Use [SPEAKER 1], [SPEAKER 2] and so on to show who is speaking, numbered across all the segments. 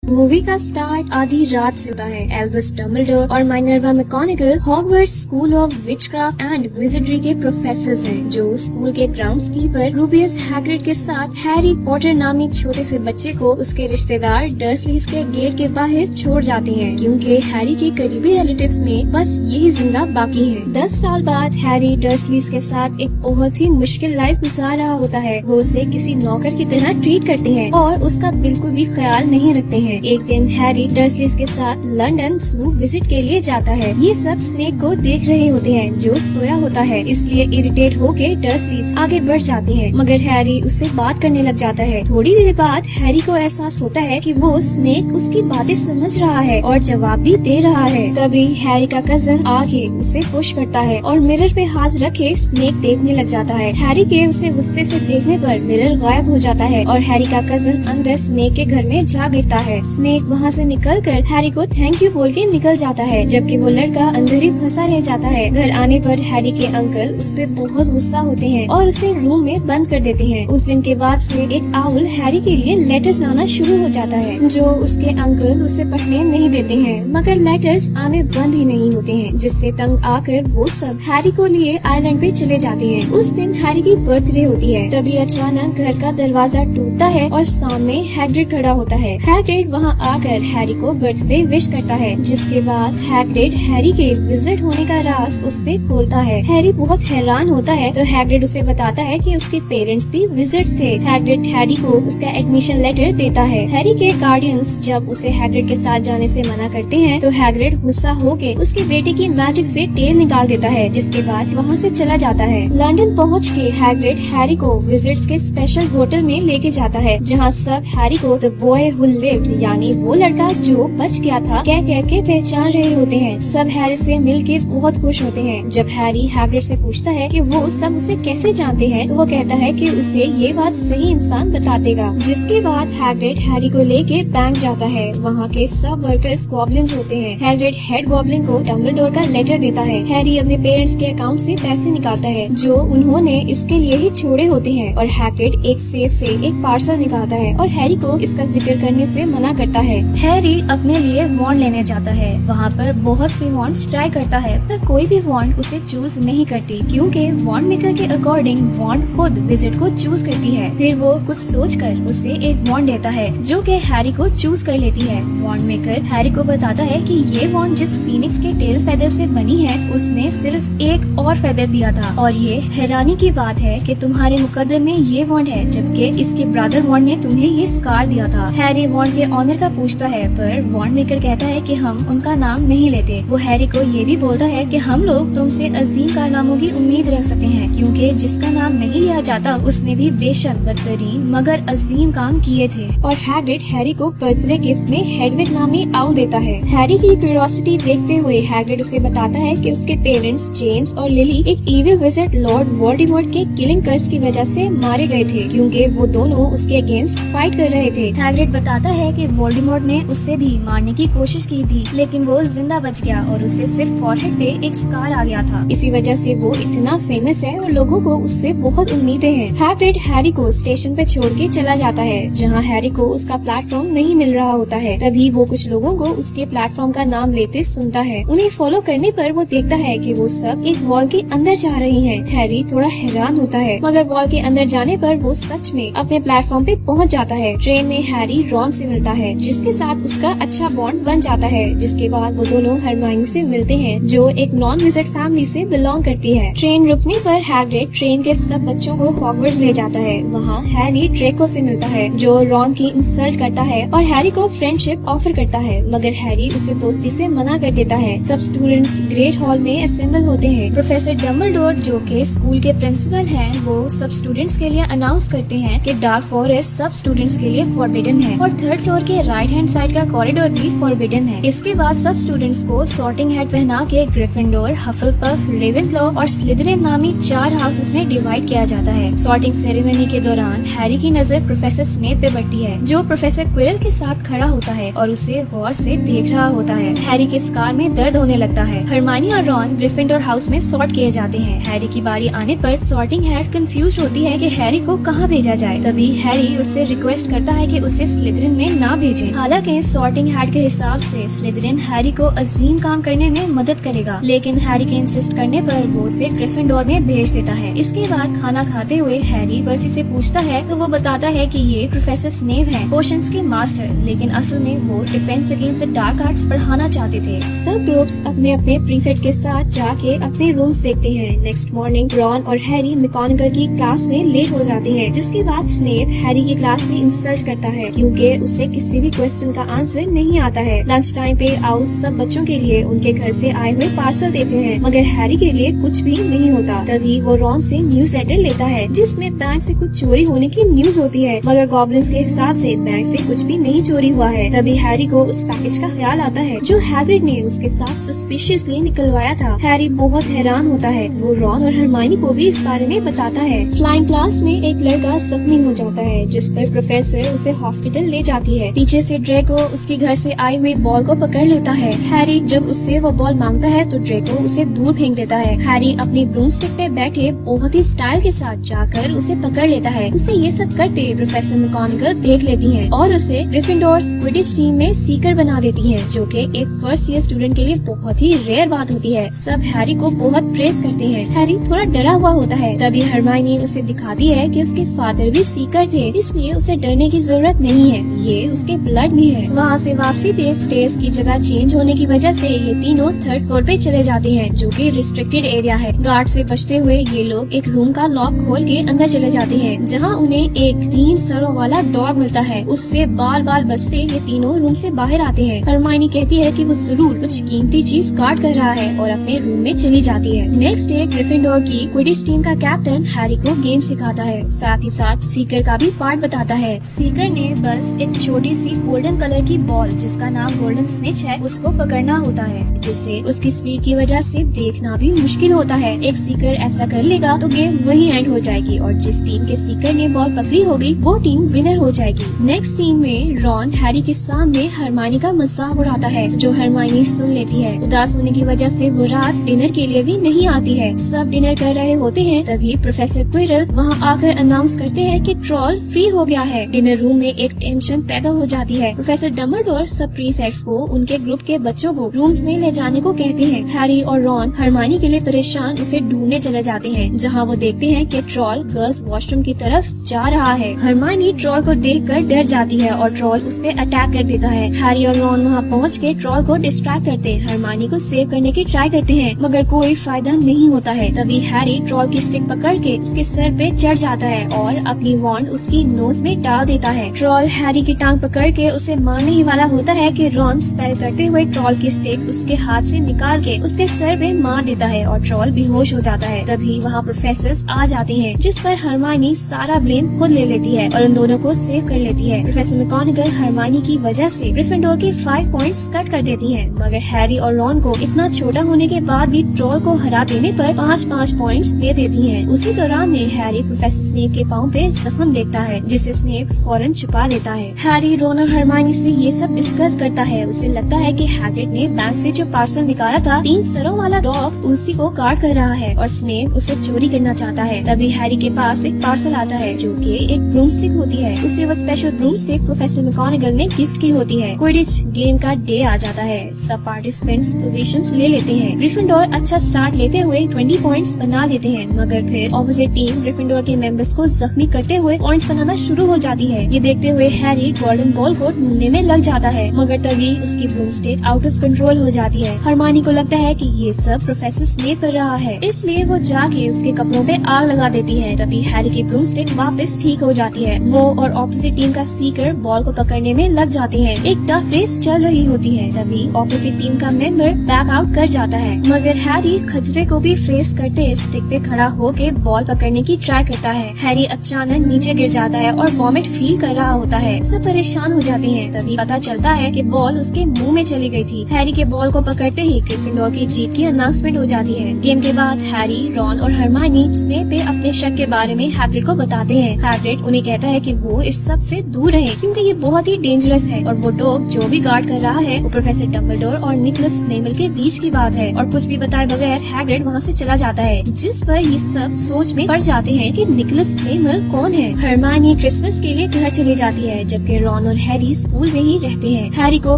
[SPEAKER 1] Movie का start आधी रात से होता है। एल्बस डम्बलडोर और Minerva McGonagall Hogwarts school of witchcraft and wizardry के प्रोफेसर्स हैं, जो स्कूल के ग्राउंड्सकीपर रूबियस हैग्रिड के साथ हैरी पॉटर नामी छोटे से बच्चे को उसके रिश्तेदार डर्सलीज के गेट के बाहर छोड़ जाते हैं, क्योंकि हैरी के करीबी रिलेटिव्स में बस यही जिंदा बाकी हैं। 10 साल बाद हैरी डर्सलीज के साथ एक बहुत ही मुश्किल लाइफ गुजार रहा होता है। वो उसे किसी नौकर की तरह ट्रीट करते हैं और उसका बिल्कुल भी ख्याल नहीं रखते हैं। एक दिन हैरी डर्सलीज के साथ लंदन जू विजिट के लिए जाता है। ये सब स्नेक को देख रहे होते हैं, जो सोया होता है, इसलिए इरिटेट होके डर्सलीज आगे बढ़ जाते हैं, मगर हैरी उससे बात करने लग जाता है। थोड़ी देर बाद हैरी को एहसास होता है कि वो स्नेक उसकी बातें समझ रहा है और जवाब भी दे रहा है। तभी हैरी का कजन आके उसे पुश करता है और मिरर पे हाथ रखे स्नेक देखने लग जाता है। हैरी के उसे गुस्से से देखने पर मिरर गायब हो जाता है और हैरी का कजन अंदर स्नेक के घर में जा गिरता है। स्नेक वहाँ से निकलकर हैरी को थैंक यू बोल के निकल जाता है, जबकि वो लड़का अंदर ही फंसा रह जाता है। घर आने पर हैरी के अंकल उस पे बहुत गुस्सा होते हैं और उसे रूम में बंद कर देते हैं। उस दिन के बाद से एक आउल हैरी के लिए लेटर्स लाना शुरू हो जाता है, जो उसके अंकल उसे पढ़ने नहीं देते हैं, मगर लेटर्स आने बंद ही नहीं होते हैं, जिससे तंग आकर वो सब हैरी को लिए आइलैंड पे चले जाते हैं। उस दिन हैरी की बर्थडे होती है। तभी अचानक घर का दरवाजा टूटता है और सामने हैग्रिड खड़ा होता है। हैग्रिड वहाँ आकर हैरी को बर्थडे विश करता है, जिसके बाद हैग्रिड हैरी के विजिट होने का राज उस पे खोलता है। हैरी बहुत हैरान होता है तो हैग्रिड उसे बताता है कि उसके पेरेंट्स भी विजिट्स थे। हैग्रिड हैरी को उसका एडमिशन लेटर देता है। हैरी के गार्डियंस जब उसे हैग्रिड के साथ जाने से मना करते हैं तो हैग्रिड गुस्सा होके उसके बेटे की मैजिक से टेल निकाल देता है, जिसके बाद वहाँ से चला जाता है। लंदन पहुँच के हैग्रिड हैरी को विजिट्स के स्पेशल होटल में लेके जाता है, जहाँ सब हैरी को द बॉय हु लिव्ड यानी वो लड़का जो बच गया था कह के पहचान रहे होते हैं। सब हैरी से मिलके बहुत खुश होते हैं। जब हैरी हैग्रिड से पूछता है कि वो सब उसे कैसे जानते हैं, तो वो कहता है कि उसे ये बात सही इंसान बता देगा। जिसके बाद हैग्रिड हैरी को लेके बैंक जाता है। वहाँ के सब वर्कर्स गॉब्लिन्स होते हैं। हैग्रिड हेड गॉब्लिन को डम्बलडोर का लेटर देता है। हैरी अपने पेरेंट्स के अकाउंट से पैसे निकालता है, जो उन्होंने इसके लिए ही छोड़े होते हैं, और हैग्रिड एक सेफ से एक पार्सल निकालता है और हैरी को इसका जिक्र करने से मना करता है। हैरी अपने लिए वॉन्ड लेने जाता है। वहाँ पर बहुत सी वॉन्ड्स ट्राई करता है, पर कोई भी वॉन्ड उसे चूज नहीं करती, क्योंकि वॉन्ड मेकर के अकॉर्डिंग वॉन्ड खुद विजिट को चूज करती है। फिर वो कुछ सोचकर उसे एक वॉन्ड देता है, जो कि हैरी को चूज कर लेती है। वॉन्ड मेकर हैरी को बताता है कि ये वॉन्ड जिस फीनिक्स के टेल फेदर से बनी है, उसने सिर्फ एक और फेदर दिया था, और ये हैरानी की बात है कि तुम्हारे मुकद्दर में ये वॉन्ड है, जबकि इसके ब्रदर वॉन्ड ने तुम्हें ये स्कार दिया था। हैरी वॉन्ड के ऑनर का पूछता है, पर वॉन्ड मेकर कहता है कि हम उनका नाम नहीं लेते। वो हैरी को ये भी बोलता है कि हम लोग तुमसे अजीम कारनामों की उम्मीद रख सकते हैं, क्योंकि जिसका नाम नहीं लिया जाता उसने भी बेशक बदतरीन मगर अजीम काम किए थे। और हैग्रिड हैरी को बर्थडे गिफ्ट में हेडविग नामी आउल देता है। हैरी की क्यूरियोसिटी देखते हुए हैग्रिड उसे बताता है कि उसके पेरेंट्स जेम्स और लिली एक इविल विजिट लॉर्ड वोल्डेमॉर्ट के किलिंग कर्स की वजह से मारे गए थे, क्योंकि वो दोनों उसके अगेंस्ट फाइट कर रहे थे। हैग्रिड बताता है कि वोल्डेमॉर्ट ने उससे भी मारने की कोशिश की थी, लेकिन वो जिंदा बच गया और उसे सिर्फ फॉरहेड पे एक स्कार आ गया था। इसी वजह से वो इतना फेमस है और लोगों को उससे बहुत उम्मीदें हैं। हैग्रिड हैरी को स्टेशन पे छोड़ के चला जाता है, जहाँ हैरी को उसका प्लेटफॉर्म नहीं मिल रहा होता है। तभी वो कुछ लोगों को उसके प्लेटफॉर्म का नाम लेते सुनता है। उन्हें फॉलो करने पर वो देखता है कि वो सब एक वॉल के अंदर जा रही हैं। हैरी थोड़ा हैरान होता है, मगर वॉल के अंदर जाने पर वो सच में अपने प्लेटफॉर्म पे पहुँच जाता है। ट्रेन में हैरी रॉन से मिलता है, जिसके साथ उसका अच्छा बॉन्ड बन जाता है। जिसके बाद वो दोनों हरमाइनी से मिलते हैं, जो एक नॉन विजिट फैमिली से बिलोंग करती है। ट्रेन रुकने पर हैग्रिड ट्रेन के सब बच्चों को हॉगवर्ट्स ले जाता है। वहाँ हैरी ड्रेको से मिलता है, जो रॉन की इंसल्ट करता है और हैरी को फ्रेंडशिप ऑफर करता है, मगर हैरी उसे दोस्ती से मना कर देता है। सब स्टूडेंट्स ग्रेट हॉल में असेंबल होते हैं। प्रोफेसर डम्बलडोर, जो के स्कूल के प्रिंसिपल हैं, वो सब स्टूडेंट्स के लिए अनाउंस करते हैं कि डार्क फॉरेस्ट सब स्टूडेंट्स के लिए फॉरबिडन है और थर्ड फ्लोर के राइट हैंड साइड का कॉरिडोर भी फॉरबिडन है। इसके बाद सब स्टूडेंट्स को सॉर्टिंग हैट पहना के ग्रिफिंडोर, हफलपफ, रेवेनक्लॉ और स्लिदरिन नामी 4 हाउसेस में डिवाइड किया जाता है। सॉर्टिंग सेरेमनी के दौरान हैरी की नजर प्रोफेसर स्नेप पे पड़ती है, जो प्रोफेसर क्विरल के साथ खड़ा होता है और उसे गौर से देख रहा होता है। हैरी के स्कार में दर्द होने लगता है। हरमानी और रॉन ग्रिफिंडोर हाउस में सॉर्ट किए जाते हैं। हैरी की बारी आने पर सॉर्टिंग हैट कंफ्यूज होती है कि हैरी को कहाँ भेजा जाए। तभी हैरी उससे रिक्वेस्ट करता है कि उसे स्लिदरिन में ना भेजें। हालांकि सॉर्टिंग हैट के हिसाब से स्लिदरिन हैरी को अजीम काम करने में मदद करेगा, लेकिन हैरी के इंसिस्ट करने पर वो उसे ग्रिफिंडोर में भेज देता है। इसके बाद खाना खाते हुए हैरी पर्सी से पूछता है तो वो बताता है कि ये प्रोफेसर स्नेप है, पोशंस के मास्टर, लेकिन असल में वो defence against the dark arts पढ़ाना चाहते थे। सब ग्रुप्स अपने अपने प्रीफेक्ट के साथ जाके अपने रूम्स देखते हैं। नेक्स्ट मॉर्निंग रॉन और हैरी मैकगोनागल की क्लास में लेट हो जाते हैं, जिसके बाद स्नेप हैरी की क्लास में इंसल्ट करता है क्योंकि उसे किसी भी क्वेश्चन का आंसर नहीं आता है। लंच टाइम पे आउल्स सब बच्चों के लिए उनके घर से आए हुए पार्सल देते हैं, मगर हैरी के लिए कुछ भी नहीं होता। तभी वो रॉन से न्यूज लेटर लेता है जिसमें बैंक से कुछ चोरी होने की न्यूज होती है, मगर गॉब्लिन्स के हिसाब से बैंक से कुछ भी नहीं चोरी हुआ है। तभी हैरी को उस पैकेज का ख्याल आता है जो हैग्रिड ने उसके साथ सस्पिशियसली निकलवाया था। हैरी बहुत हैरान होता है। वो रॉन और हरमाइनी को भी इस बारे में बताता है। फ्लाइंग क्लास में एक लड़का जख्मी हो जाता है, जिस पर प्रोफेसर उसे हॉस्पिटल ले जाती है। पीछे से ड्रेको उसके घर से आई हुई बॉल को पकड़ लेता है। हैरी जब उससे वो बॉल मांगता है तो ड्रेको उसे दूर फेंक देता है। हैरी अपनी ब्रूमस्टिक पे बैठे बहुत ही स्टाइल के साथ जाकर उसे पकड़ लेता है। उसे ये सब करते प्रोफेसर मैकगोनागल देख लेती है और उसे ग्रिफिंडोर क्विडिच टीम में सीकर बना देती है, जो कि एक फर्स्ट ईयर स्टूडेंट के लिए बहुत ही रेयर बात होती है। सब हैरी को बहुत प्रेज करते हैं। हैरी थोड़ा डरा हुआ होता है। तभी हरमाइनी उसे दिखाती है कि उसके फादर भी सीकर थे, इसलिए उसे डरने की जरूरत नहीं है, ये उसके ब्लड में है। वहाँ से वापसी पे स्टेयर्स की जगह चेंज होने की वजह से ये तीनों थर्ड फ्लोर पे चले जाते हैं, जो कि रिस्ट्रिक्टेड एरिया है। गार्ड से बचते हुए ये लोग एक रूम का लॉक खोल के अंदर चले जाते हैं, जहाँ उन्हें एक 3 सरों वाला डॉग मिलता है। उससे बाल बाल बचते ये तीनों रूम से बाहर आते हैं। हरमाइनी कहती है कि वो जरूर कुछ कीमती चीज गार्ड कर रहा है और अपने रूम में चली जाती है। नेक्स्ट डे ग्रिफिंडोर की क्विडिच टीम का कैप्टन हैरी को गेम सिखाता है, साथ ही साथ सीकर का भी पार्ट बताता है। सीकर ने बस एक छोटी सी गोल्डन कलर की बॉल, जिसका नाम गोल्डन स्निच है, उसको पकड़ना होता है, जिसे उसकी स्पीड की वजह से देखना भी मुश्किल होता है। एक सीकर ऐसा कर लेगा तो गेम वही एंड हो जाएगी और जिस टीम के सीकर ने बॉल पकड़ी होगी वो टीम विनर हो जाएगी। नेक्स्ट सीन में रॉन हैरी के सामने हरमाइनी का मजाक उड़ाता है, जो हरमाइनी सुन लेती है। उदास होने की वजह से वो रात डिनर के लिए भी नहीं आती है। सब डिनर कर रहे होते हैं, तभी प्रोफेसर क्विरल वहाँ आकर अनाउंस करते हैं कि ट्रॉल फ्री हो गया है। डिनर रूम में एक टेंशन पैदा हो जाती है। प्रोफेसर डम्बलडोर सब प्रीफेक्ट्स को उनके ग्रुप के बच्चों को रूम्स में ले जाने को कहते हैं। हैरी और रॉन हरमाइनी के लिए परेशान उसे ढूंढने चले जाते हैं, जहाँ वो देखते हैं कि ट्रॉल गर्ल्स वॉशरूम की तरफ जा रहा है। हरमाइनी ट्रॉल को देखकर डर जाती है और ट्रॉल उस पे अटैक कर देता है। हैरी और रॉन वहाँ पहुँच के ट्रॉल को डिस्ट्रैक्ट करते हरमाइनी को सेव करने की ट्राई करते हैं, मगर कोई फायदा नहीं होता है। तभी हैरी ट्रॉल की स्टिक पकड़ के उसके सर पे चढ़ जाता है और अपनी वॉन्ड उसकी नोज में डाल देता है। ट्रॉल हैरी की टांग पकड़ के उसे मारने ही वाला होता है कि रॉन स्पेल करते हुए ट्रॉल की स्टिक उसके हाथ से निकाल के उसके सर पे मार देता है और ट्रॉल बेहोश हो जाता है। तभी वहाँ प्रोफेसर्स आ जाते हैं, जिस पर हरमाइनी सारा ब्लेम खुद ले लेती है और उन दोनों को सेव कर लेती है। प्रोफेसर मैकगोनागल हरमाइनी की वजह से ग्रिफिंडोर के 5 पॉइंट्स कट कर देती है, मगर हैरी और रॉन को इतना छोटा होने के बाद भी ट्रॉल को हरा देने पर 5-5 पॉइंट्स दे देती है। उसी दौरान में हैरी प्रोफेसर स्नेप के पाँव पे जख्म देखता है, जिसे स्नेप फौरन छुपा लेता है। हैरी रॉन और हरमाइनी से ये सब डिस्कस करता है। उसे लगता है कि हैग्रिड ने बैंक से जो पार्सल निकाला था, 3 सरों वाला डॉग उसी को गार्ड कर रहा है और स्नेप उसे चोरी करना चाहता है। तभी हैरी के पास एक पार्सल आता है, जो कि एक ब्रूमस्टिक होती है। उसे वो स्पेशल ब्रूमस्टिक प्रोफेसर मैकगोनागल ने गिफ्ट की होती है। क्विडिच गेम का डे आ जाता है। सब पार्टिसिपेंट्स पोजीशंस ले लेते हैं। ग्रिफिंडोर अच्छा स्टार्ट लेते हुए 20 पॉइंट्स बना लेते हैं, मगर फिर ऑपोजिट टीम ग्रिफिंडोर के मेंबर्स को जख्मी करते हुए पॉइंट्स बनाना शुरू हो जाती है। ये देखते हुए हैरी गोल्डन बॉल को ढूंढने में लग जाता है, मगर तभी उसकी ब्रूमस्टिक आउट ऑफ कंट्रोल हो जाती है। हरमाइनी को लगता है कि ये सब प्रोफेसर स्नेप कर रहा है, इसलिए वो जाके उसके कपड़ों पे आग लगा देती है। तभी हैरी की ब्रूमस्टिक वापस ठीक हो जाती है। वो और ऑपोजिट टीम का सीकर बॉल को पकड़ने में लग जाते हैं। एक टफ रेस चल रही होती है, तभी ऑपोजिट टीम का मेंबर बैक आउट कर जाता है, मगर हैरी खतरे को भी फेस करते स्टिक पे खड़ा होके बॉल पकड़ने की ट्राई करता है। हैरी अचानक नीचे गिर जाता है और वॉमिट फील कर रहा होता है। सब परेशान हो जाते हैं। तभी पता चलता है कि बॉल उसके मुंह में चली गई थी। हैरी के बॉल को पकड़ते ही ग्रिफिंडोर की जीत की अनाउंसमेंट हो जाती है। गेम के बाद हैरी, रॉन और हरमाइनी स्नेप पे अपने शक के बारे में हैग्रिड को बताते हैं। हैग्रिड उन्हें कहता है कि वो इस सब से दूर रहे, क्योंकि ये बहुत ही डेंजरस है और वो डॉग जो भी गार्ड कर रहा है वो प्रोफेसर डम्बलडोर और निकोलस फ्लेमल के बीच की बात है। और कुछ भी बताए बगैर हैग्रिड वहाँ से चला जाता है, जिस पर ये सब सोच में पड़ जाते हैं कि निकोलस फ्लेमल कौन है। हरमाइनी क्रिसमस के लिए घर चली जाती है, जबकि रॉन रॉन और हैरी स्कूल में ही रहते हैं। हैरी को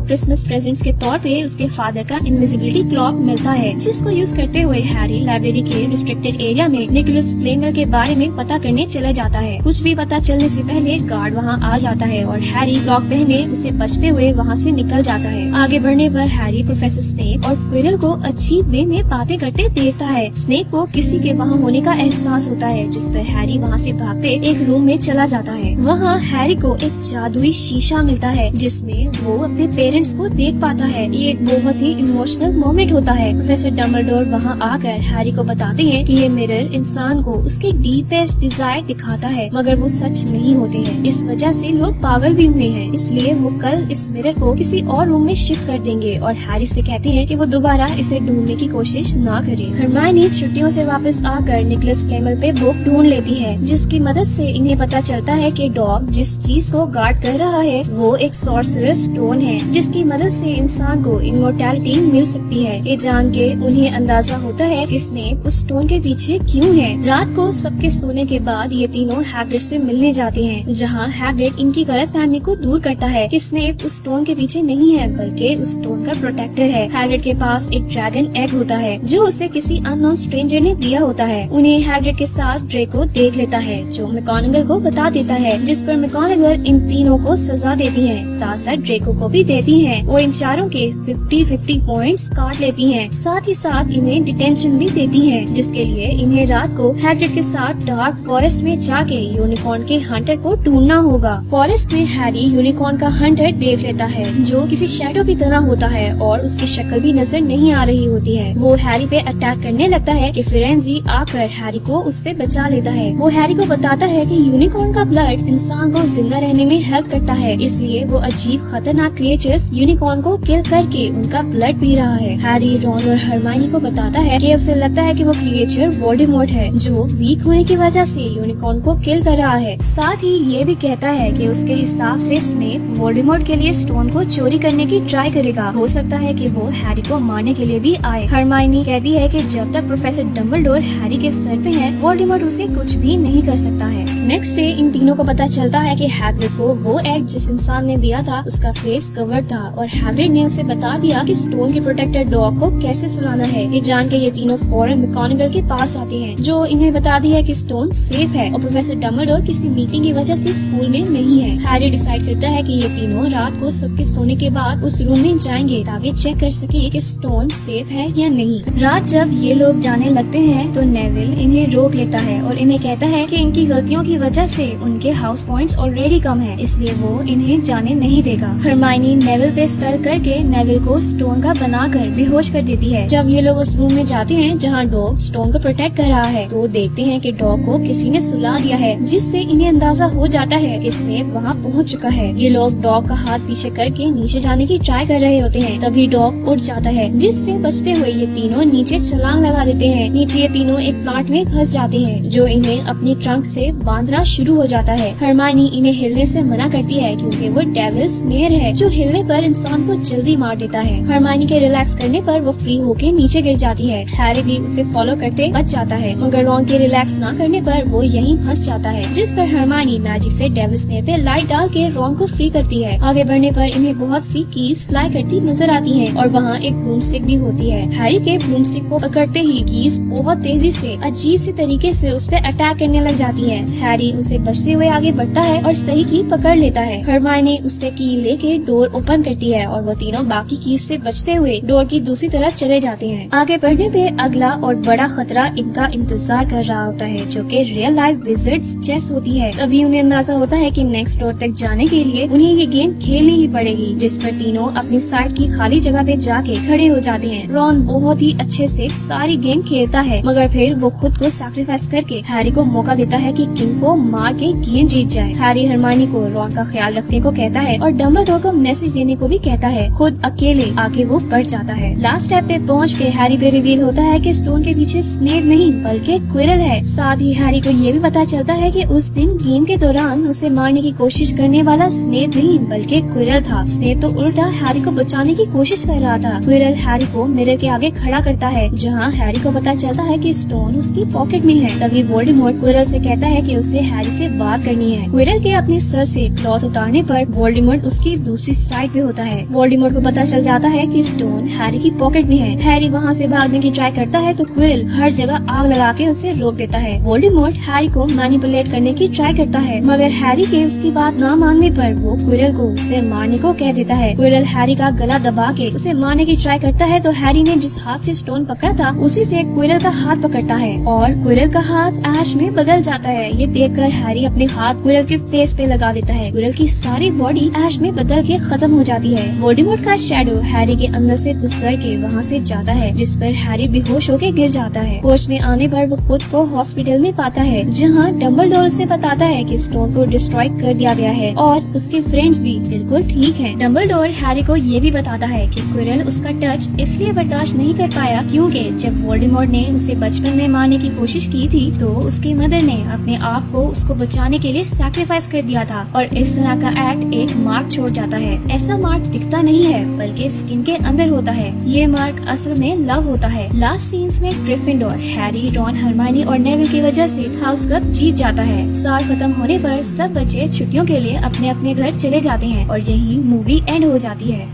[SPEAKER 1] क्रिसमस प्रेजेंट्स के तौर पे उसके फादर का इनविजिबिलिटी क्लॉक मिलता है, जिसको यूज करते हुए हैरी लाइब्रेरी के रिस्ट्रिक्टेड एरिया में निकोलस फ्लेमल के बारे में पता करने चला जाता है। कुछ भी पता चलने से पहले गार्ड वहाँ आ जाता है और हैरी क्लॉक पहने उसे बचते हुए वहाँ से निकल जाता है। आगे बढ़ने पर हैरी प्रोफेसर स्नेप और क्विरल को अच्छी वे में बातें करते देखता है। स्नेप को किसी के वहाँ होने का एहसास होता है, जिस पर हैरी वहाँ से भागते एक रूम में चला जाता है। वहाँ हैरी को एक जादुई शीशा मिलता है, जिसमें वो अपने पेरेंट्स को देख पाता है। ये एक बहुत ही इमोशनल मोमेंट होता है। प्रोफेसर डम्बलडोर वहाँ आकर हैरी को बताते हैं कि ये मिरर इंसान को उसके डीपेस्ट डिजायर दिखाता है, मगर वो सच नहीं होते हैं। इस वजह से लोग पागल भी हुए हैं, इसलिए वो कल इस मिरर को किसी और रूम में शिफ्ट कर देंगे और हैरी से कहते हैं कि वो दोबारा इसे ढूंढने की कोशिश ना करे। हरमाइनी छुट्टियों से वापस आकर निकोलस फ्लेमल पे बुक ढूंढ लेती है, जिसकी मदद से इन्हें पता चलता है कि डॉग जिस चीज को गार्ड कर रहा है वो एक सॉर्सरर स्टोन है, जिसकी मदद से इंसान को इमोर्टैलिटी मिल सकती है। ये जान के उन्हें अंदाजा होता है कि स्नेप उस स्टोन के पीछे क्यों है। रात को सबके सोने के बाद ये तीनों हैग्रिड से मिलने जाते हैं, जहाँ हैग्रिड इनकी गलतफहमी को दूर करता है कि स्नेप उस स्टोन के पीछे नहीं है, बल्कि उस स्टोन का प्रोटेक्टर है। हैग्रिड के पास एक ड्रैगन एग होता है, जो उसे किसी अननोन स्ट्रेंजर ने दिया होता है। उन्हें हैग्रिड के साथ ड्रेको देख लेता है, जो मैकगोनागल को बता देता है, जिस पर मैकगोनागल इन तीनों को सजा देती है, साथ साथ ड्रेको को भी देती है। वो इन चारों के 50-50 पॉइंट्स काट लेती है, साथ ही साथ इन्हें डिटेंशन भी देती है, जिसके लिए इन्हें रात को हैग्रिड के साथ डार्क फॉरेस्ट में जाके यूनिकॉर्न के हंटर को ढूंढना होगा। फॉरेस्ट में हैरी यूनिकॉर्न का हंटर देख लेता है, जो किसी शैडो की तरह होता है और उसकी शक्ल भी नजर नहीं आ रही होती है। वो हैरी पे अटैक करने लगता है कि फिरेंजी आकर हैरी को उससे बचा लेता है। वो हैरी को बताता है कि यूनिकॉर्न का ब्लड इंसान को जिंदा रहने में हेल्प करता है, इसलिए वो अजीब खतरनाक क्रिएचर्स यूनिकॉर्न को किल करके उनका ब्लड पी रहा है। हैरी रॉन और हरमाइनी को बताता है कि उसे लगता है कि वो क्रिएचर वोल्डेमॉर्ट है, जो वीक होने की वजह से यूनिकॉर्न को किल कर रहा है। साथ ही ये भी कहता है कि उसके हिसाब से स्नेप वोल्डेमॉर्ट के लिए स्टोन को चोरी करने की ट्राई करेगा। हो सकता है कि वो हैरी को मारने के लिए भी आए। हरमाइनी कहती है कि जब तक प्रोफेसर डम्बलडोर हैरी के सर पे है, वोल्डेमॉर्ट उसे कुछ भी नहीं कर सकता है। नेक्स्ट डे इन तीनों को पता चलता है कि हैग्रिड को वो एग जिस इंसान ने दिया था उसका फेस कवर था, और हैग्रिड ने उसे बता दिया कि स्टोन के प्रोटेक्टर डॉग को कैसे सुलाना है। ये जान के ये तीनों फौरन मैकगोनागल के पास आते हैं, जो इन्हें बताती है कि स्टोन सेफ है और प्रोफेसर डम्बलडोर किसी मीटिंग की वजह से स्कूल में नहीं है। हैरी डिसाइड करता है कि ये तीनों रात को सबके सोने के बाद उस रूम में जाएंगे ताकि चेक कर सके कि स्टोन सेफ है या नहीं। रात जब ये लोग जाने लगते हैं तो नेविल इन्हें रोक लेता है और इन्हें कहता है कि इनकी गलतियों की वजह से उनके हाउस पॉइंट्स ऑलरेडी कम है, इसलिए वो इन्हें जाने नहीं देगा। हरमाइनी नेविल पे स्पेल करके नेविल को स्टोन का बनाकर बेहोश कर देती है। जब ये लोग उस रूम में जाते हैं जहाँ डॉग स्टोन को प्रोटेक्ट कर रहा है, तो देखते हैं कि डॉग को किसी ने सुला दिया है, जिससे इन्हें अंदाजा हो जाता है कि स्नेप वहाँ पहुँच चुका है। ये लोग डॉग का हाथ पीछे करके नीचे जाने की ट्राई कर रहे होते हैं, तभी डॉग उठ जाता है, जिससे बचते हुए ये तीनों नीचे छलांग लगा देते हैं। नीचे ये तीनों एक प्लांट में फंस जाते हैं, जो इन्हें अपनी ट्रंक से बांधना शुरू हो जाता है। हरमाइनी इन्हें हिलने से मना करती है, क्योंकि वो डेविल स्नेयर है, जो हिलने पर इंसान को जल्दी मार देता है। हरमाइनी के रिलैक्स करने पर वो फ्री होके नीचे गिर जाती है। हैरी भी उसे फॉलो करते बच जाता है, मगर रॉन के रिलैक्स ना करने पर वो यहीं फंस जाता है, जिस पर हरमाइनी मैजिक से डेविल स्नेयर पे लाइट डाल के रॉन को फ्री करती है। आगे बढ़ने पर इन्हें बहुत सी कीज फ्लाई करती नजर आती हैं, और वहाँ एक ब्रूमस्टिक भी होती है। हैरी के ब्रूमस्टिक को पकड़ते ही कीज बहुत तेजी से अजीब सी तरीके से उस पर अटैक करने लग जाती है। हैरी उनसे बचते हुए आगे बढ़ता है और सही की पकड़ लेता है। हरमाइनी उससे की लेके डोर ओपन करती है और वो तीनों बाकी कीज से बचते हुए डोर की दूसरी तरफ चले जाते हैं। आगे बढ़ने पे अगला और बड़ा खतरा इनका इंतजार कर रहा होता है, जो कि रियल लाइफ विजिट्स चेस होती है। तभी उन्हें अंदाजा होता है कि नेक्स्ट डोर तक जाने के लिए उन्हें ये गेम खेलनी ही पड़ेगी, जिस पर तीनों अपनी साइड की खाली जगह पे जाके खड़े हो जाते हैं। रॉन बहुत ही अच्छे से सारी गेम खेलता है, मगर फिर वो खुद को सैक्रिफाइस करके हैरी को मौका देता है कि किंग को मार के गेम जीत जाए। हैरी हरमाइनी को रॉन का ख्याल रखने को कहता है और डम्बलडोर को मैसेज देने को भी कहता है। खुद अकेले आके वो बढ़ जाता है। लास्ट स्टेप पे पहुँच के हैरी पे रिवील होता है कि स्टोन के पीछे स्नेप नहीं बल्कि क्विरल है। साथ ही हैरी को ये भी पता चलता है कि उस दिन गेम के दौरान उसे मारने की कोशिश कोशिश करने वाला स्नेप नहीं बल्कि क्विरल था। स्नेप तो उल्टा हैरी को बचाने की कोशिश कर रहा था। क्विरल हैरी को मिरर के आगे खड़ा करता है जहाँ हैरी को पता चलता है कि स्टोन उसकी पॉकेट में है। तभी वोल्डेमॉर्ट क्विरल से कहता है कि उसे हैरी से बात करनी है। क्विरल के अपने सर से क्लॉथ उतारने पर वोल्डेमॉर्ट उसकी दूसरी साइड पे होता है। वोल्डेमॉर्ट को पता चल जाता है कि स्टोन हैरी की पॉकेट में है। हैरी वहाँ से भागने की ट्राई करता है तो क्विरल हर जगह आग लगा के उसे रोक देता है। वोल्डेमॉर्ट हैरी को मैनिपुलेट करने की ट्राई करता है मगर हैरी के उसकी बात न मानने पर वो क्विरल को उसे मारने को कह देता है। क्विरल हैरी का गला दबा के उसे मारने की ट्राई करता है तो हैरी ने जिस हाथ से स्टोन पकड़ा था उसी से क्विरल का हाथ पकड़ता है और क्विरल का हाथ ऐश में बदल जाता है। ये देखकर हैरी अपने हाथ क्विरल के फेस पे लगा देता है। क्विरल की सारी बॉडी ऐश में बदल के खत्म हो जाती है। वोल्डेमॉर्ट का शैडो हैरी के अंदर से गुजर के वहाँ से जाता है जिस पर हैरी बेहोश होके गिर जाता है। होश में आने पर वो खुद को हॉस्पिटल में पाता है जहाँ डम्बलडोर उसे बताता है कि स्टोन को डिस्ट्रॉय कर दिया गया है और उसके फ्रेंड्स भी बिल्कुल ठीक हैं। डम्बलडोर हैरी को ये भी बताता है कि क्विरल उसका टच इसलिए बर्दाश्त नहीं कर पाया क्योंकि जब वोल्डेमॉर्ट ने उसे बचपन में मारने की कोशिश की थी तो उसकी मदर ने अपने आप को उसको बचाने के लिए सैक्रिफाइस कर दिया था और इस तरह का एक्ट एक मार्क छोड़ जाता है। ऐसा मार्क दिखता नहीं है बल्कि स्किन के अंदर होता है। ये मार्क असल में लव होता है। लास्ट सीन्स में ग्रिफिंडोर हैरी, रॉन, हरमाइनी और नेविल की वजह से हाउस कप जीत जाता है। साल खत्म होने पर सब बच्चे छुट्टियों के लिए अपने अपने घर चले जाते हैं और यही मूवी एंड हो जाती है।